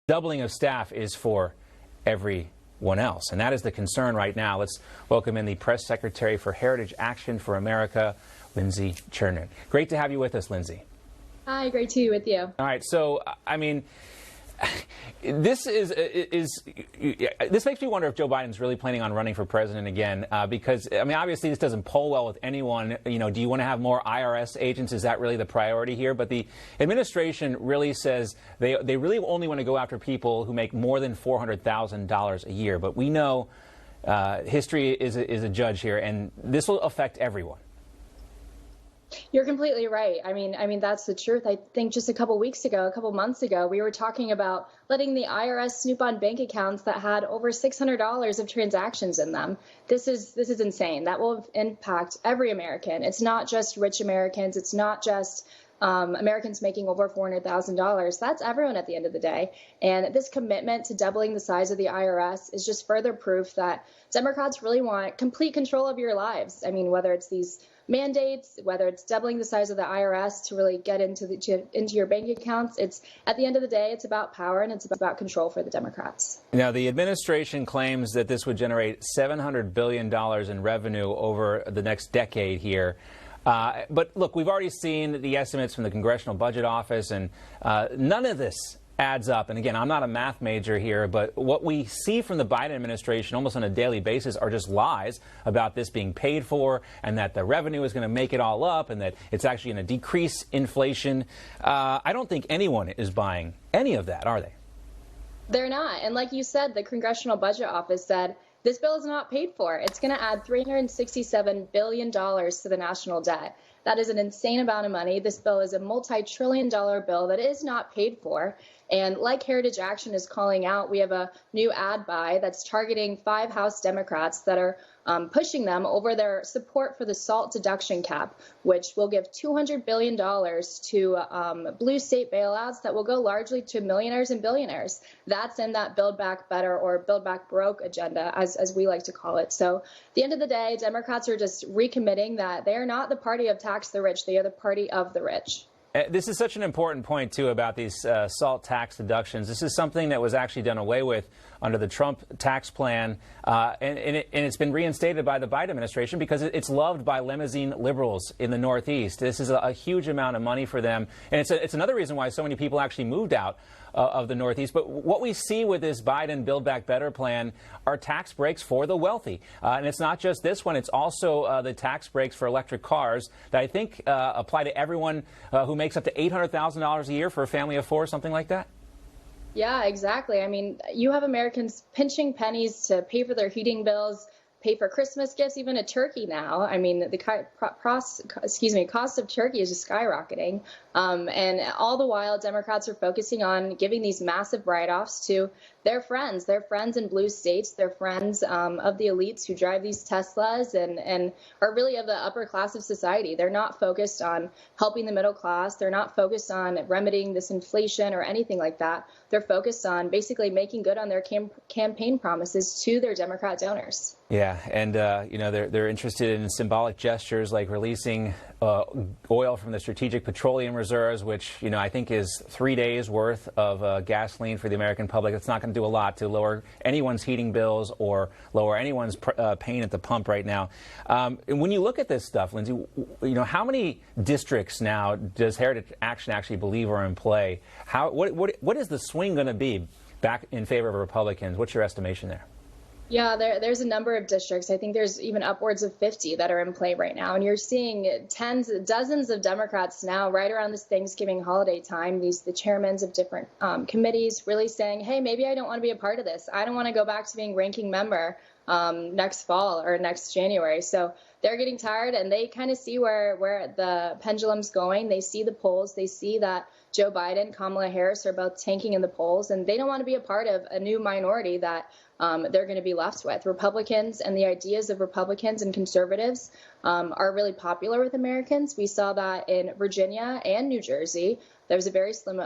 Doubling of staff is for everyone else, and that is the concern right now. Let's welcome in the Press Secretary for Heritage Action for America, Lindsey Curnutte. Great to have you with us, Lindsey. Hi, great to be with you. All right, so, I mean, this makes me wonder if Joe Biden's really planning on running for president again, because, I mean, obviously this doesn't poll well with anyone. You know, do you want to have more IRS agents? Is that really the priority here? But the administration really says they really only want to go after people who make more than $400,000 a year. But we know history is a judge here, and this will affect everyone. You're completely right. I mean, that's the truth. I think just a couple months ago, we were talking about letting the IRS snoop on bank accounts that had over $600 of transactions in them. This is insane. That will impact every American. It's not just rich Americans. It's not just Americans making over $400,000. That's everyone at the end of the day. And this commitment to doubling the size of the IRS is just further proof that Democrats really want complete control of your lives. I mean, whether it's these mandates, whether it's doubling the size of the IRS to really get into your bank accounts, it's at the end of the day, it's about power and it's about control for the Democrats. Now, the administration claims that this would generate $700 billion in revenue over the next decade here. But look, we've already seen the estimates from the Congressional Budget Office, and none of this adds up. And again, I'm not a math major here, but what we see from the Biden administration almost on a daily basis are just lies about this being paid for, and that the revenue is going to make it all up, and that it's actually going to decrease inflation. I don't think anyone is buying any of that, are they? They're not. And like you said, the Congressional Budget Office said this bill is not paid for. It's going to add $367 billion to the national debt. That is an insane amount of money. This bill is a multi-trillion-dollar bill that is not paid for. And like Heritage Action is calling out, we have a new ad buy that's targeting 5 House Democrats that are pushing them over their support for the SALT deduction cap, which will give $200 billion to blue state bailouts that will go largely to millionaires and billionaires. That's in that Build Back Better or Build Back Broke agenda, as we like to call it. So at the end of the day, Democrats are just recommitting that they are not the party of tax the rich. They are the party of the rich. This is such an important point, too, about these SALT tax deductions. This is something that was actually done away with under the Trump tax plan, and it's been reinstated by the Biden administration because it's loved by limousine liberals in the Northeast. This is a huge amount of money for them, and it's another reason why so many people actually moved out of the Northeast. But what we see with this Biden Build Back Better plan are tax breaks for the wealthy. And it's not just this one. It's also the tax breaks for electric cars that I think apply to everyone who makes up to $800,000 a year for a family of 4, something like that. Yeah, exactly. I mean, you have Americans pinching pennies to pay for their heating bills, pay for Christmas gifts, even a turkey now. I mean, the cost of turkey is just skyrocketing. And all the while, Democrats are focusing on giving these massive write-offs to their friends in blue states, their friends of the elites who drive these Teslas and are really of the upper class of society. They're not focused on helping the middle class. They're not focused on remedying this inflation or anything like that. They're focused on basically making good on their campaign promises to their Democrat donors. Yeah, and you know, they're interested in symbolic gestures like releasing oil from the Strategic Petroleum Reserves, which, you know, I think is 3 days worth of gasoline for the American public. It's not going to do a lot to lower anyone's heating bills or lower anyone's pain at the pump right now. And when you look at this stuff, Lindsey, you know, how many districts now does Heritage Action actually believe are in play? What is the swing going to be back in favor of Republicans? What's your estimation there? Yeah, there's a number of districts. I think there's even upwards of 50 that are in play right now. And you're seeing dozens of Democrats now right around this Thanksgiving holiday time, the chairmen of different committees really saying, hey, maybe I don't want to be a part of this. I don't want to go back to being ranking member next fall or next January. So they're getting tired, and they kind of see where the pendulum's going. They see the polls. They see that Joe Biden, Kamala Harris are both tanking in the polls, and they don't want to be a part of a new minority that they're going to be left with. Republicans and the ideas of Republicans and conservatives are really popular with Americans. We saw that in Virginia and New Jersey. There was a very slim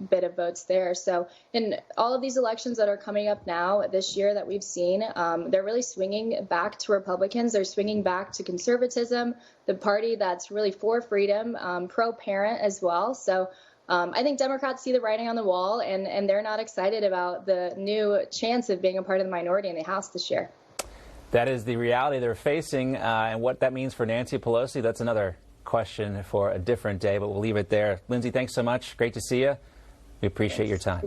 bit of votes there. So in all of these elections that are coming up now this year that we've seen, they're really swinging back to Republicans. They're swinging back to conservatism, the party that's really for freedom, pro-parent as well. So I think Democrats see the writing on the wall, and they're not excited about the new chance of being a part of the minority in the House this year. That is the reality they're facing, and what that means for Nancy Pelosi, that's another question for a different day, but we'll leave it there. Lindsey, thanks so much. Great to see you. We appreciate your time.